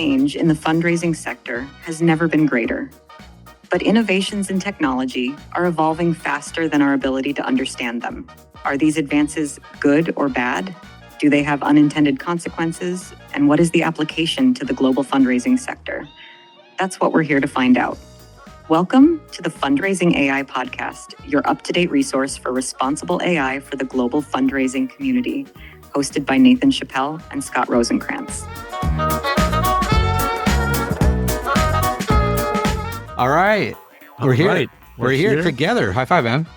change in the fundraising sector has never been greater. But innovations in technology are evolving faster than our ability to understand them. Are these advances good or bad? Do they have unintended consequences? And what is the application to the global fundraising sector? That's what we're here to find out. Welcome to the Fundraising AI podcast, your up-to-date resource for responsible AI for the global fundraising community, hosted by Nathan Chappell and Scott Rosenkrantz. All right. We're here. We're here together. High five, man.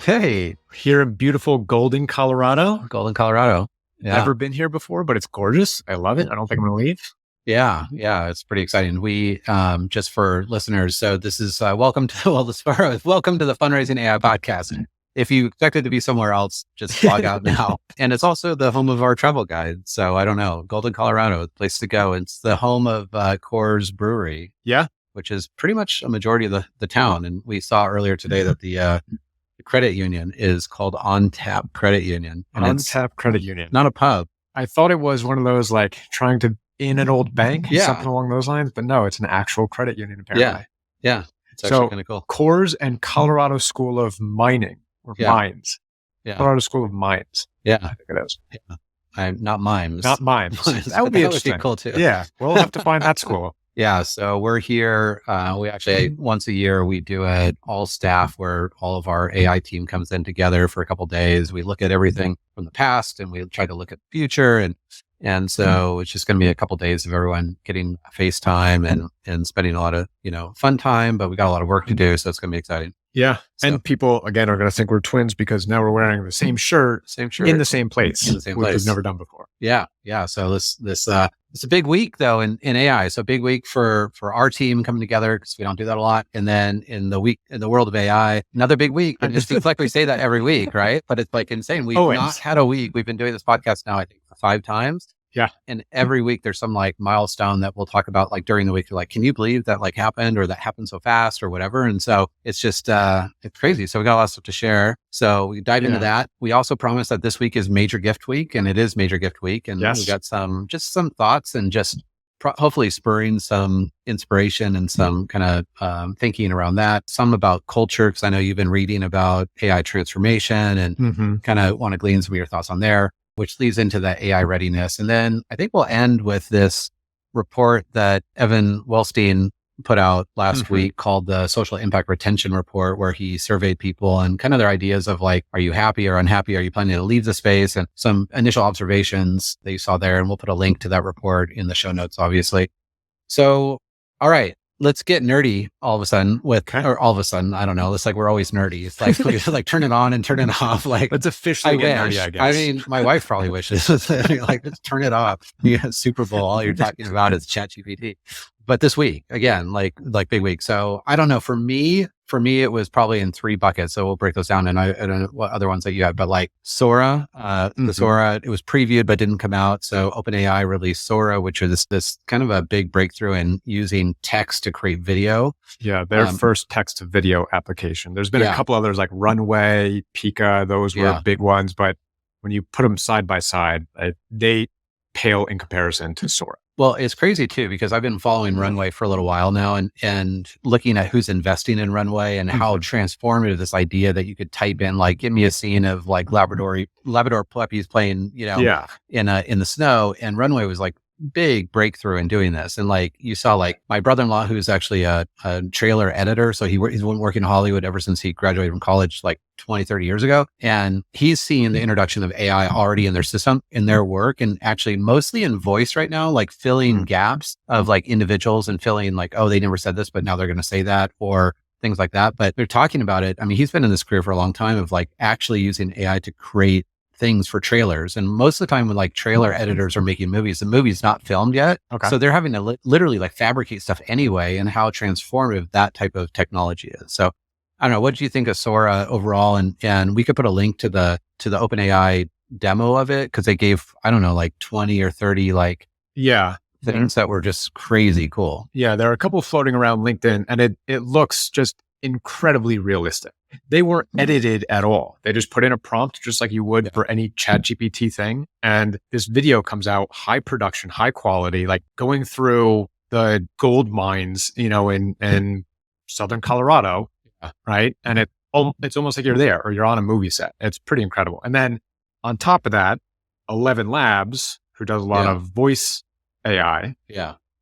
Hey. Here in beautiful Golden, Colorado. Yeah. Never been here before, but it's gorgeous. I love it. I don't think I'm going to leave. Yeah. It's pretty exciting. We, just for listeners, so this is, welcome to the Fundraising AI podcast. If you expect it to be somewhere else, just log out now. And it's also the home of our travel guide. So I don't know, Golden, Colorado, the place to go. It's the home of Coors Brewery. Yeah. Which is pretty much a majority of the town. And we saw earlier today that the credit union is called On Tap Credit Union. And On Tap Credit Union. Not a pub. I thought it was one of those like trying to in an old bank, Yeah. something along those lines. But no, it's an actual credit union apparently. Yeah. It's actually kind of cool. Coors and Colorado School of Mining or Mines. Yeah. Colorado School of Mines. Yeah. I think it is. Yeah. I'm not mimes. Not mimes. That would be interesting. Cool too. Yeah. We'll have to find that school. Yeah, so we're here. We actually, once a year, we do it all staff where all of our AI team comes in together for a couple of days. We look at everything from the past and we try to look at the future. And so it's just going to be a couple of days of everyone getting FaceTime and spending a lot of, fun time, but we got a lot of work to do. So it's going to be exciting. Yeah. So, and people, again, are going to think we're twins because now we're wearing the same shirt in the same place, which we've never done before. Yeah. So it's a big week though in AI. So a big week for our team coming together because we don't do that a lot. And then in the world of AI, another big week. And it feels like we say that every week, right? But it's like insane. We've not had a week. We've been doing this podcast now, I think 5 times. Yeah. And every week there's some like milestone that we'll talk about like during the week. You're like, can you believe that like happened or that happened so fast or whatever? And so it's just, it's crazy. So we got a lot of stuff to share. So we dive into that. We also promised that this week is Major Gift Week and it is Major Gift Week. And we got some thoughts and just hopefully spurring some inspiration and some kind of thinking around that. Some about culture, because I know you've been reading about AI transformation and kind of want to glean some of your thoughts on there, which leads into that AI readiness. And then I think we'll end with this report that Evan Wellstein put out last week called the Social Impact Retention Report, where he surveyed people and kind of their ideas of like, are you happy or unhappy? Are you planning to leave the space? And some initial observations that you saw there. And we'll put a link to that report in the show notes, obviously. So, all right. Let's get nerdy all of a sudden or all of a sudden, I don't know. It's like, we're always nerdy. It's like, we just like turn it on and turn it off. Like let's officially get nerdy, I guess. I mean, my wife probably wishes like, let's turn it off. You have Super Bowl. All you're talking about is ChatGPT. But this week, again, like big week. So I don't know. For me, it was probably in 3 buckets. So we'll break those down. And I don't know what other ones that you have, but like Sora, the Sora, it was previewed, but didn't come out. So OpenAI released Sora, which is this kind of a big breakthrough in using text to create video. Yeah. Their first text to video application. There's been a couple others like Runway, Pika. Those were big ones. But when you put them side by side, they pale in comparison to Sora. Well, it's crazy too, because I've been following Runway for a little while now and looking at who's investing in Runway and how transformative this idea that you could type in, like, give me a scene of like Labrador puppies playing, in the snow. And Runway was like big breakthrough in doing this. And like you saw like my brother-in-law, who's actually a trailer editor. So he's been working in Hollywood ever since he graduated from college, like 20, 30 years ago. And he's seeing the introduction of AI already in their system, in their work, and actually mostly in voice right now, like filling gaps of like individuals and filling like, oh, they never said this, but now they're going to say that, or things like that. But they're talking about it. I mean, he's been in this career for a long time of like actually using AI to create things for trailers. And most of the time when like trailer editors are making movies, the movie's not filmed yet. Okay. So they're having to literally like fabricate stuff anyway, and how transformative that type of technology is. So I don't know, what do you think of Sora overall? And we could put a link to the OpenAI demo of it, because they gave, I don't know, like 20 or 30 like things that were just crazy cool. Yeah, there are a couple floating around LinkedIn, and it looks just incredibly realistic. They weren't edited at all. They just put in a prompt just like you would for any chat GPT thing. And this video comes out high production, high quality, like going through the gold mines, in Southern Colorado, right? And it's almost like you're there or you're on a movie set. It's pretty incredible. And then on top of that, 11 Labs, who does a lot of voice AI,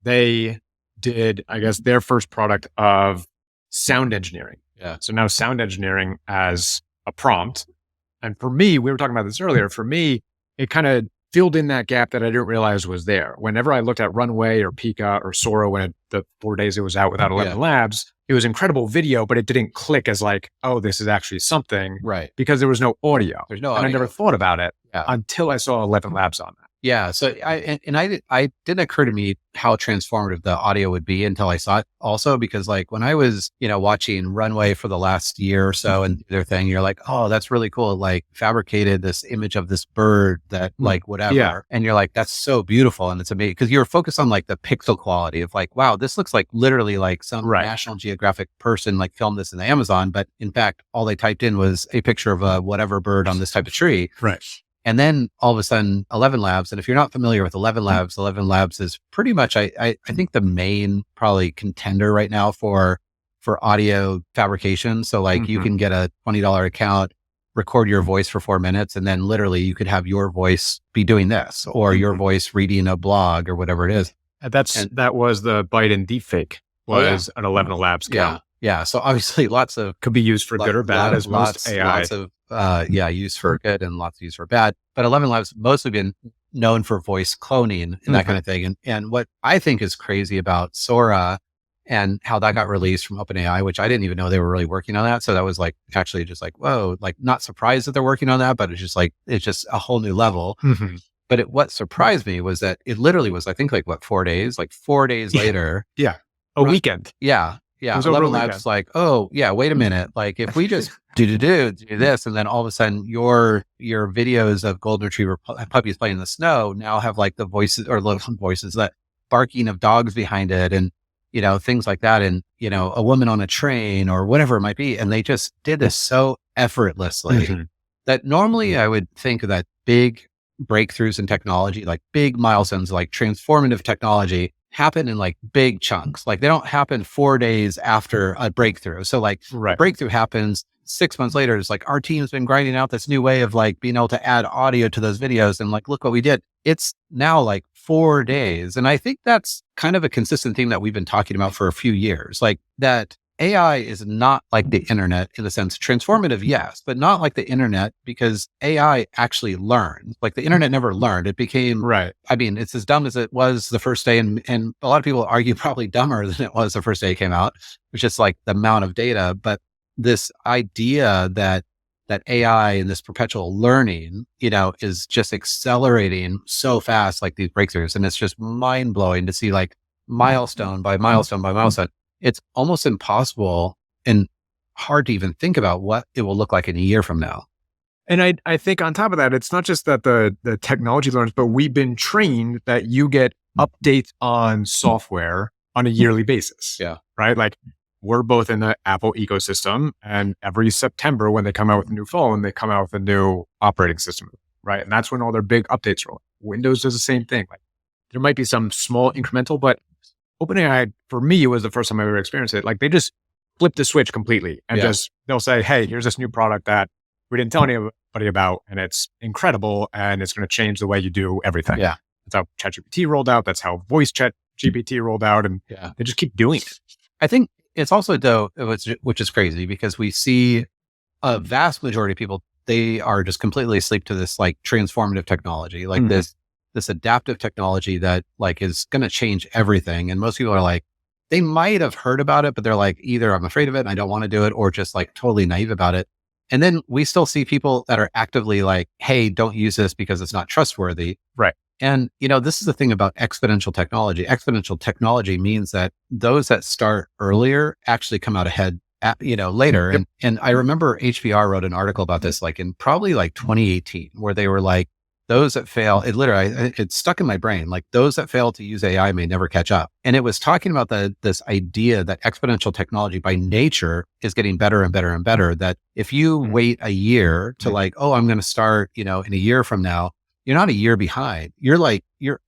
they did, I guess, their first product of sound engineering. So now sound engineering as a prompt. And for me, we were talking about this earlier, for me, it kind of filled in that gap that I didn't realize was there. Whenever I looked at Runway or Pika or Sora, the 4 days it was out without 11 Labs, it was incredible video, but it didn't click as like, oh, this is actually something. Right. Because there was no audio. There's no audio. And I never thought about it until I saw 11 Labs on that. Yeah. So I didn't occur to me how transformative the audio would be until I saw it also, because like when I was, watching Runway for the last year or so and their thing, you're like, oh, that's really cool. Like fabricated this image of this bird that like whatever. Yeah. And you're like, that's so beautiful. And it's amazing because you're focused on like the pixel quality of like, wow, this looks like literally like some National Geographic person like filmed this in the Amazon. But in fact, all they typed in was a picture of a whatever bird on this type of tree. Right. And then all of a sudden 11 Labs. And if you're not familiar with 11 Labs is pretty much, I think the main probably contender right now for audio fabrication. So like you can get a $20 account, record your voice for 4 minutes. And then literally you could have your voice be doing this or your voice reading a blog or whatever it is. That was the Biden deepfake was an 11 Labs account. Yeah. So obviously could be used for good or bad as most AI. Lots of used for good and lots used for bad. But 11 Labs mostly been known for voice cloning and that kind of thing. And what I think is crazy about Sora and how that got released from OpenAI, which I didn't even know they were really working on that. So that was like actually just like, whoa, like not surprised that they're working on that, but it's just a whole new level. But what surprised me was that it literally was, I think 4 days, like 4 days later. Yeah. A weekend. Yeah. 11 Labs like, oh yeah, wait a minute. Like if we just do this, and then all of a sudden your videos of golden retriever puppies playing in the snow now have like the voices or little voices, that barking of dogs behind it, and things like that, and a woman on a train or whatever it might be, and they just did this so effortlessly that normally I would think that big breakthroughs in technology, like big milestones, like transformative technology, happen in like big chunks. Like they don't happen 4 days after a breakthrough. So like breakthrough happens 6 months later. It's like our team's been grinding out this new way of like being able to add audio to those videos. And like, look what we did. It's now like 4 days. And I think that's kind of a consistent theme that we've been talking about for a few years. Like that AI is not like the internet in the sense transformative, yes, but not like the internet, because AI actually learns. Like the internet never learned. It became, I mean, it's as dumb as it was the first day. And a lot of people argue probably dumber than it was the first day it came out, which is like the amount of data. But this idea that AI and this perpetual learning, is just accelerating so fast, like these breakthroughs. And it's just mind blowing to see like milestone by milestone by milestone. It's almost impossible and hard to even think about what it will look like in a year from now. And I think on top of that, it's not just that the technology learns, but we've been trained that you get updates on software on a yearly basis. Yeah. Right? Like we're both in the Apple ecosystem, and every September when they come out with a new phone, they come out with a new operating system. Right. And that's when all their big updates roll. Windows does the same thing. Like there might be some small incremental, but OpenAI, for me, was the first time I ever experienced it. Like they just flip the switch completely and they'll say, hey, here's this new product that we didn't tell anybody about, and it's incredible, and it's going to change the way you do everything. Yeah. That's how ChatGPT rolled out. That's how voice ChatGPT rolled out, and they just keep doing it. I think it's also, though, which is crazy, because we see a vast majority of people, they are just completely asleep to this like transformative technology, like this adaptive technology that like is going to change everything. And most people are like, they might have heard about it, but they're like, either I'm afraid of it and I don't want to do it, or just like totally naive about it. And then we still see people that are actively like, hey, don't use this because it's not trustworthy. Right. And, this is the thing about exponential technology. Exponential technology means that those that start earlier actually come out ahead, later. And I remember HBR wrote an article about this, like in probably like 2018, where they were like, those that fail, it literally, it's stuck in my brain. Like those that fail to use AI may never catch up. And it was talking about this idea that exponential technology by nature is getting better and better and better. That if you wait a year to like, oh, I'm going to start, in a year from now, you're not a year behind. You're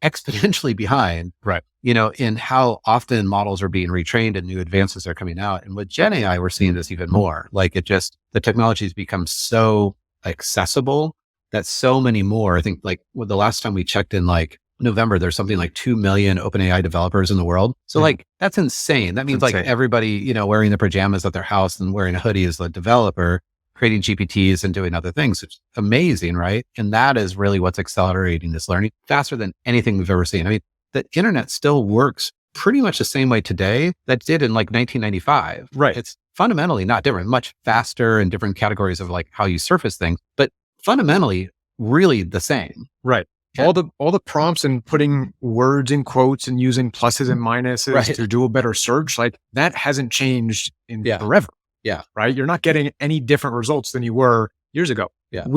exponentially behind, right? In how often models are being retrained and new advances are coming out. And with Gen AI, we're seeing this even more. Like the technology has become so accessible that so many more, I think like the last time we checked in like November, there's something like 2 million OpenAI developers in the world. So like, that's insane. That means like everybody, wearing the pajamas at their house and wearing a hoodie is the developer, creating GPTs and doing other things. It's amazing, right? And that is really what's accelerating this learning faster than anything we've ever seen. I mean, the internet still works pretty much the same way today that it did in like 1995. Right. It's fundamentally not different, much faster in different categories of like how you surface things, but fundamentally really the same. Right. Yeah. All the prompts and putting words in quotes and using pluses and minuses to do a better search, like that hasn't changed in forever. Yeah. Right. You're not getting any different results than you were years ago. Yeah.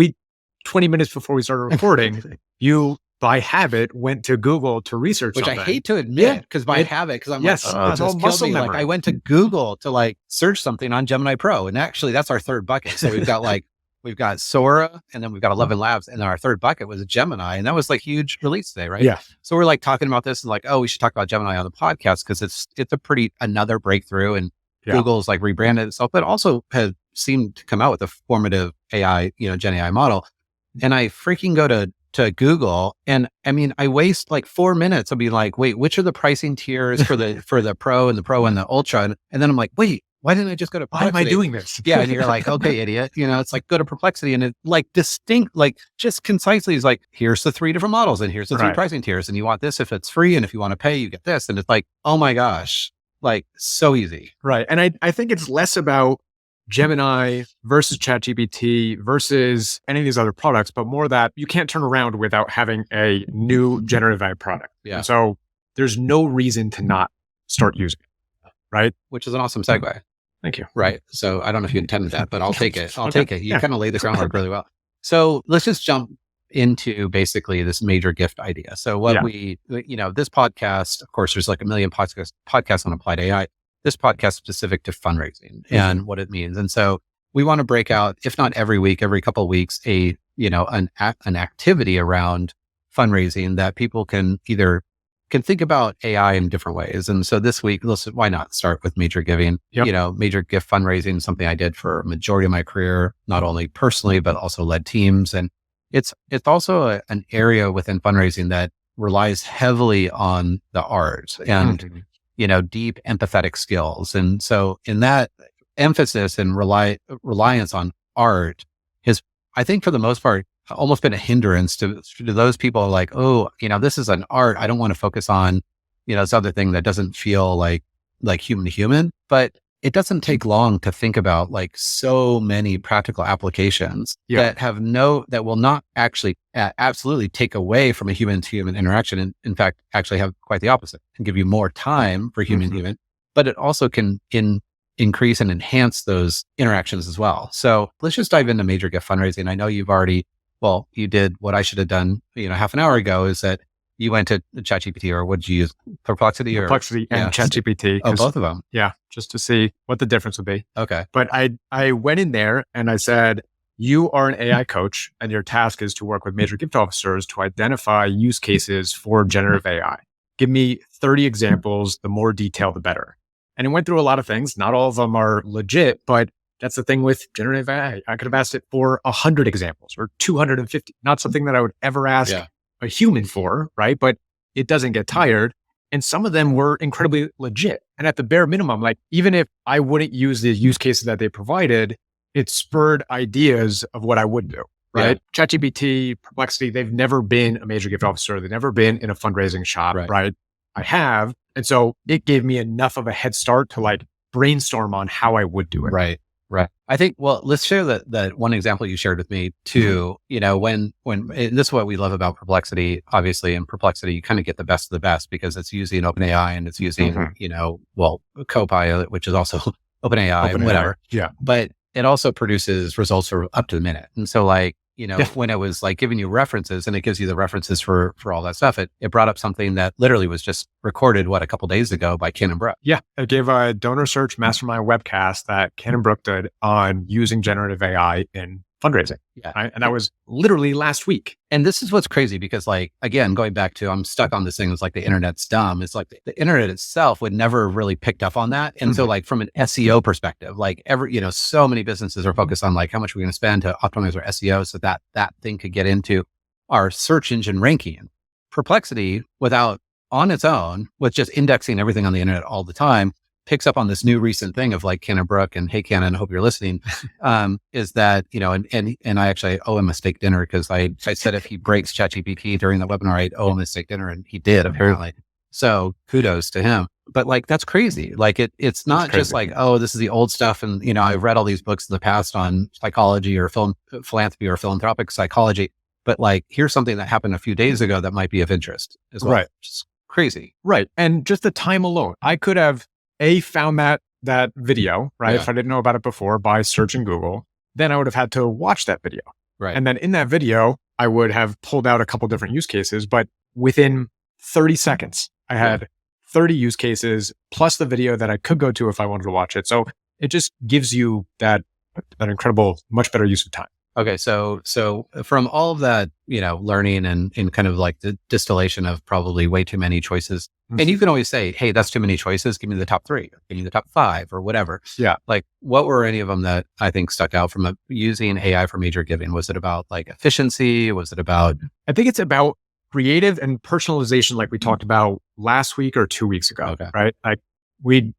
20 minutes before we started recording, you by habit went to Google to research which something. I hate to admit because by habit, because I'm it's all muscle memory. Like I went to Google to like search something on Gemini Pro, and actually that's our third bucket. So we've got Sora, and then we've got 11 Labs, and then our third bucket was a Gemini, and that was like huge release today, right? Yeah. So we're like talking about this and like, oh, we should talk about Gemini on the podcast because it's another breakthrough, and Google's like rebranded itself, but also has seemed to come out with a formative AI, Gen AI model. And I freaking go to Google, and I mean, I waste like 4 minutes. I'll be like, wait, which are the pricing tiers for the Pro and the Pro and the Ultra? And then I'm like, wait, why didn't I just go to Perplexity? Why am I doing this? Yeah. And you're like, okay, idiot. It's like, go to Perplexity, and it like distinct, like just concisely is like, here's the 3 different models and here's the 3 pricing tiers. And you want this if it's free. And if you want to pay, you get this. And it's like, oh my gosh, like so easy. Right. And I think it's less about Gemini versus ChatGPT versus any of these other products, but more that you can't turn around without having a new generative AI product. Yeah. And so there's no reason to not start using it. Right. Which is an awesome segue. Thank you. Right. So I don't know if you intended that, but I'll take it. I'll take it. You kind of laid the groundwork really well. So let's just jump into basically this major gift idea. So what this podcast, of course, there's like a million podcasts on applied AI. This podcast specific to fundraising and what it means. And so we want to break out, if not every week, every couple of weeks, an activity around fundraising that people can think about AI in different ways. And so this week, why not start with major giving? Yep. Major gift fundraising, something I did for a majority of my career, not only personally, but also led teams. And it's also an area within fundraising that relies heavily on the art and, deep empathetic skills. And so in that emphasis and reliance on art has, I think for the most part, almost been a hindrance to those people like, oh, this is an art. I don't want to focus on, this other thing that doesn't feel like human to human, but it doesn't take long to think about like so many practical applications that will not actually absolutely take away from a human to human interaction. And in fact, actually have quite the opposite and give you more time for human to human, but it also can increase and enhance those interactions as well. So let's just dive into major gift fundraising. I know you did what I should have done, half an hour ago, is that you went to ChatGPT, or would you use Perplexity? Perplexity and ChatGPT. Oh, both of them. Yeah, just to see what the difference would be. Okay. But I went in there and I said, you are an AI coach and your task is to work with major gift officers to identify use cases for generative AI. Give me 30 examples, the more detail, the better. And it went through a lot of things. Not all of them are legit, but that's the thing with generative AI. I could have asked it for 100 examples or 250, not something that I would ever ask a human for, right? But it doesn't get tired. And some of them were incredibly legit. And at the bare minimum, like even if I wouldn't use the use cases that they provided, it spurred ideas of what I would do, right? Yeah. ChatGPT, Perplexity, they've never been a major gift officer. They've never been in a fundraising shop, right? I have. And so it gave me enough of a head start to like brainstorm on how I would do it. Right. I think, well, let's share that one example you shared with me too. When this is what we love about Perplexity, obviously. In Perplexity, you kind of get the best of the best because it's using OpenAI and it's using, Copilot, which is also OpenAI and whatever. Yeah. But it also produces results for up to the minute. And so like, when it was like giving you references and it gives you the references for all that stuff, it brought up something that literally was just recorded, a couple days ago by Ken and Brooke. Yeah. It gave a donor search mastermind webcast that Ken and Brooke did on using generative AI in fundraising. Yeah. Right? And that was literally last week. And this is what's crazy because like, again, going back to, I'm stuck on this thing. It's like the internet's dumb. It's like the internet itself would never really picked up on that. And so like from an SEO perspective, like so many businesses are focused on like how much we're going to spend to optimize our SEO so that thing could get into our search engine ranking. Perplexity on its own with just indexing everything on the internet all the time picks up on this new recent thing of like Ken and Brooke and hey, Ken, I hope you're listening. Is that, and I actually owe him a steak dinner because I said if he breaks ChatGPT during the webinar, I'd owe him a steak dinner and he did apparently. So kudos to him. But like, that's crazy. Like it's not just like, oh, this is the old stuff. And, I've read all these books in the past on psychology or philanthropy or philanthropic psychology, but like, here's something that happened a few days ago that might be of interest as well. Right. Which is crazy. Right. And just the time alone, I could have found that video, right? Yeah. If I didn't know about it before by searching Google, then I would have had to watch that video. Right. And then in that video, I would have pulled out a couple different use cases, but within 30 seconds, I had 30 use cases plus the video that I could go to if I wanted to watch it. So it just gives you that incredible, much better use of time. Okay. So from all of that, learning and kind of like the distillation of probably way too many choices. And you can always say, hey, that's too many choices. Give me the top 3, or give me the top 5 or whatever. Yeah. Like what were any of them that I think stuck out from using AI for major giving? Was it about like efficiency? Was it about? I think it's about creative and personalization, like we talked about last week or 2 weeks ago, right? Like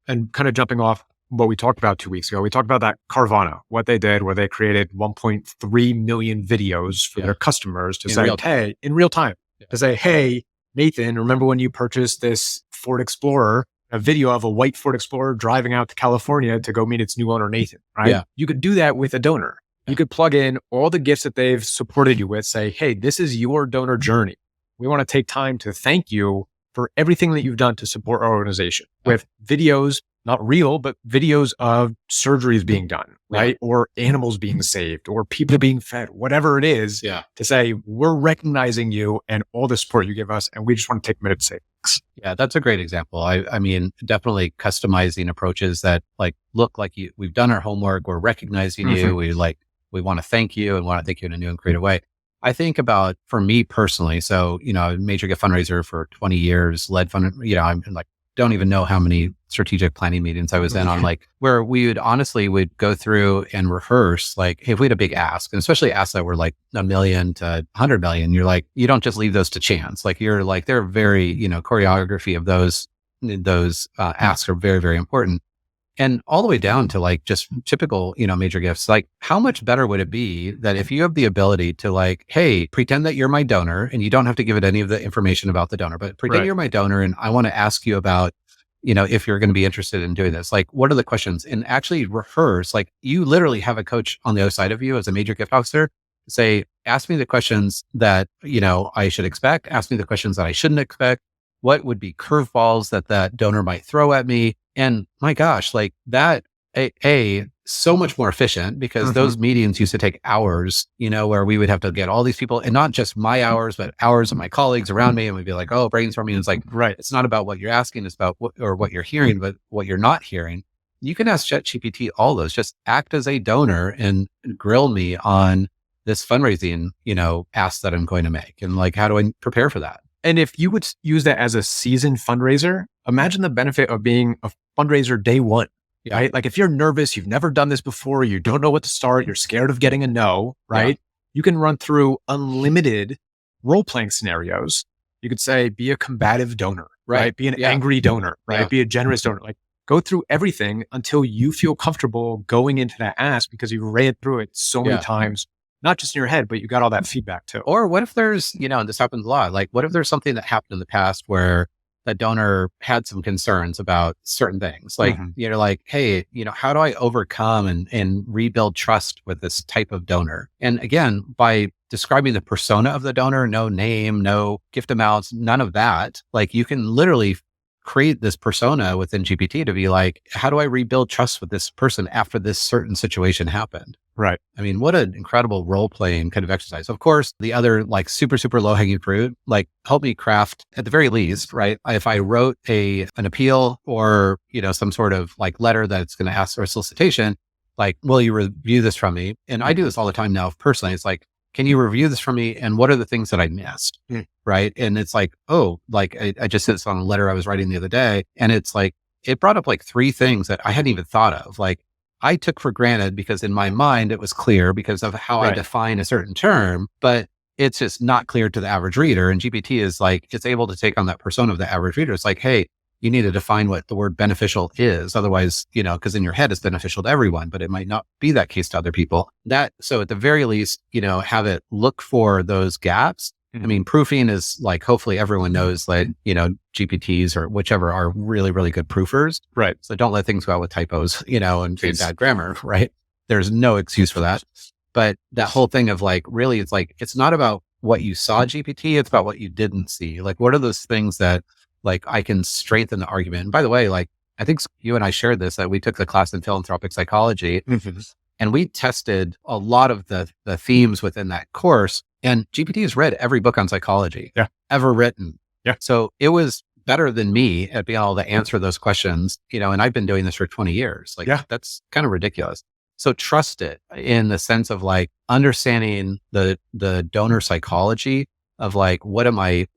and kind of jumping off what we talked about 2 weeks ago, we talked about that Carvana, what they did, where they created 1.3 million videos for their customers to say, hey, in real time, to say, hey, Nathan, remember when you purchased this Ford Explorer, a video of a white Ford Explorer driving out to California to go meet its new owner, Nathan, right? Yeah. You could do that with a donor. You could plug in all the gifts that they've supported you with, say, hey, this is your donor journey. We want to take time to thank you for everything that you've done to support our organization with videos, not real, but videos of surgeries being done, right? Or animals being saved or people being fed, whatever it is, to say, we're recognizing you and all the support you give us. And we just want to take a minute to say thanks. Yeah, that's a great example. I mean, definitely customizing approaches that like look like we've done our homework. We're recognizing you. We want to thank you and want to thank you in a new and creative way. I think about, for me personally, so, major gift fundraiser for 20 years, led I'm like, don't even know how many strategic planning meetings I was in on, like where we would go through and rehearse, like, hey, if we had a big ask, and especially asks that were like $1 million to $100 million, you're like, you don't just leave those to chance. Like you're like, they're very, choreography of those asks are very, very important. And all the way down to like just typical, major gifts, like how much better would it be that if you have the ability to like, hey, pretend that you're my donor and you don't have to give it any of the information about the donor, but pretend you're my donor and I want to ask you about, if you're going to be interested in doing this, like what are the questions, and actually rehearse, like you literally have a coach on the other side of you as a major gift officer, say, ask me the questions that, I should expect, ask me the questions that I shouldn't expect. What would be curveballs that donor might throw at me? And my gosh, like that, so much more efficient because those meetings used to take hours, where we would have to get all these people, and not just my hours, but hours of my colleagues around me. And we'd be like, oh, brainstorming. And it's like, it's not about what you're asking, it's about what you're hearing, but what you're not hearing. You can ask ChatGPT all those, just act as a donor and grill me on this fundraising, ask that I'm going to make. And like, how do I prepare for that? And if you would use that as a seasoned fundraiser, imagine the benefit of being a fundraiser day one, right? Like if you're nervous, you've never done this before, you don't know what to start, you're scared of getting a no, right? You can run through unlimited role-playing scenarios. You could say, be a combative donor, right? Be an angry donor, right? Be a generous donor. Like go through everything until you feel comfortable going into that ask because you ran through it so many times. Not just in your head, but you got all that feedback too. Or what if there's, and this happens a lot, like what if there's something that happened in the past where the donor had some concerns about certain things? Like, like, hey, how do I overcome and rebuild trust with this type of donor? And again, by describing the persona of the donor, no name, no gift amounts, none of that, like you can literally create this persona within GPT to be like, how do I rebuild trust with this person after this certain situation happened? Right. I mean, what an incredible role-playing kind of exercise. Of course, the other like super, super low-hanging fruit, like help me craft at the very least, right? If I wrote an appeal or, some sort of like letter that's going to ask for a solicitation, like, will you review this from me? And I do this all the time now personally. It's like, can you review this from me? And what are the things that I missed? Right. And it's like, oh, like I just did this on a letter I was writing the other day. And it's like, it brought up like 3 things that I hadn't even thought of. Like I took for granted because in my mind, it was clear because of how I define a certain term, but it's just not clear to the average reader. And GPT is like, it's able to take on that persona of the average reader. It's like, hey, you need to define what the word beneficial is. Otherwise, because in your head it's beneficial to everyone, but it might not be that case to other people. So at the very least, have it look for those gaps. I mean, proofing is like, hopefully everyone knows that, GPTs or whichever are really, really good proofers. Right. So don't let things go out with typos, and bad grammar, right? There's no excuse for that. But that whole thing of like, really, it's like, it's not about what you saw GPT, it's about what you didn't see. Like, what are those things that like I can strengthen the argument? And by the way, like, I think you and I shared this, that we took the class in philanthropic psychology and we tested a lot of the themes within that course. And GPT has read every book on psychology ever written. Yeah. So it was better than me at being able to answer those questions, and I've been doing this for 20 years. Like, that's kind of ridiculous. So trust it in the sense of like understanding the donor psychology of like, what am I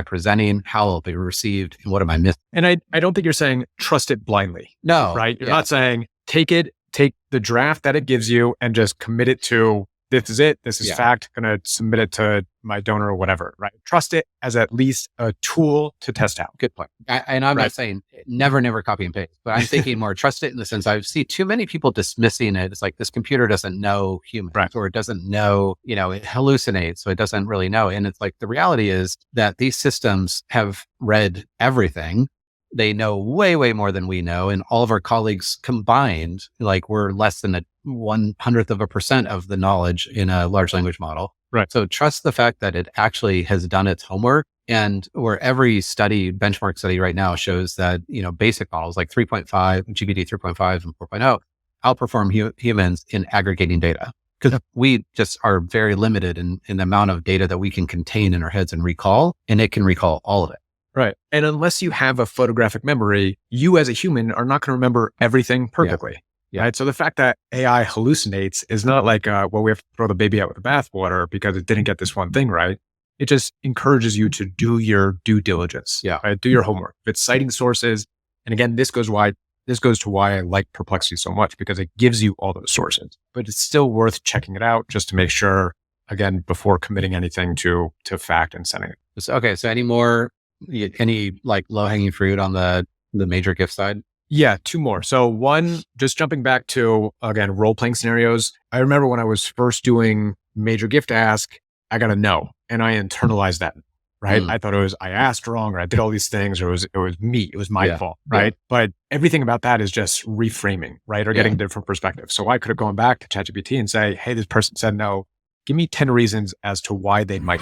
presenting? How will it be received? And what am I missing? And I don't think you're saying trust it blindly. No. Right. You're not saying take the draft that it gives you and just commit it to, this is it. This is fact. Going to submit it to my donor or whatever. Right. Trust it as at least a tool to test out. Good point. And I'm not saying never cocopy and paste, but I'm thinking more trust it in the sense I see too many people dismissing it. It's like this computer doesn't know humans or it doesn't know, it hallucinates. So it doesn't really know. And it's like the reality is that these systems have read everything. They know way, way more than we know. And all of our colleagues combined, like we're less than 1/100% of the knowledge in a large language model. Right. So trust the fact that it actually has done its homework. And where every benchmark study right now shows that, basic models like 3.5, GPT 3.5 and 4.0 outperform humans in aggregating data. Because we just are very limited in the amount of data that we can contain in our heads and recall, and it can recall all of it. Right. And unless you have a photographic memory, you as a human are not going to remember everything perfectly. Yeah. Right. So the fact that AI hallucinates is not like, we have to throw the baby out with the bathwater because it didn't get this one thing right. It just encourages you to do your due diligence. Yeah. Right? Do your homework. If it's citing sources. And again, this goes to why I like Perplexity so much, because it gives you all those sources, but it's still worth checking it out just to make sure, again, before committing anything to fact and sending it. Okay. So any like low hanging fruit on the major gift side? Yeah, 2 more. So one, just jumping back to, again, role-playing scenarios. I remember when I was first doing major gift ask, I got a no, and I internalized that, right? I thought I asked wrong, or I did all these things, or it was me, it was my fault, right? Yeah. But everything about that is just reframing, right? Or getting a different perspective. So I could have gone back to ChatGPT and say, hey, this person said no. Give me 10 reasons as to why they might.